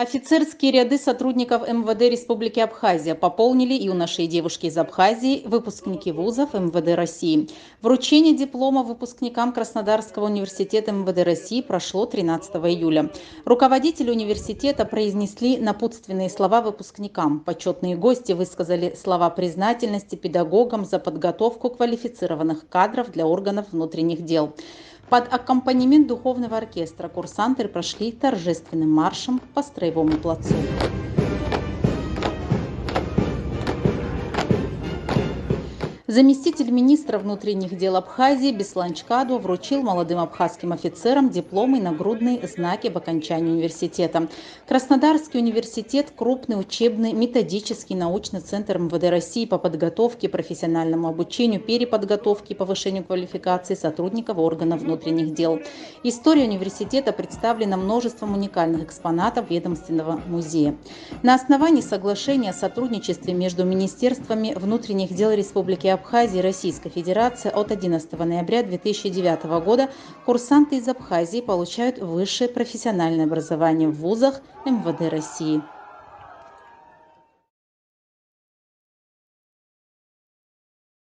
Офицерские ряды сотрудников МВД Республики Абхазия пополнили юноши и девушки из Абхазии, выпускники вузов МВД России. Вручение диплома выпускникам Краснодарского университета МВД России прошло 13 июля. Руководители университета произнесли напутственные слова выпускникам. Почетные гости высказали слова признательности педагогам за подготовку квалифицированных кадров для органов внутренних дел. Под аккомпанемент духовного оркестра курсанты прошли торжественным маршем по Строевому плацу. Заместитель министра внутренних дел Абхазии Беслан Чкадо вручил молодым абхазским офицерам дипломы и нагрудные знаки об окончании университета. Краснодарский университет – крупный учебный, методический научный центр МВД России по подготовке, профессиональному обучению, переподготовке и повышению квалификации сотрудников органов внутренних дел. История университета представлена множеством уникальных экспонатов ведомственного музея. На основании соглашения о сотрудничестве между Министерствами внутренних дел Республики Абхазии и Российской Федерации от 11 ноября 2009 года курсанты из Абхазии получают высшее профессиональное образование в вузах МВД России.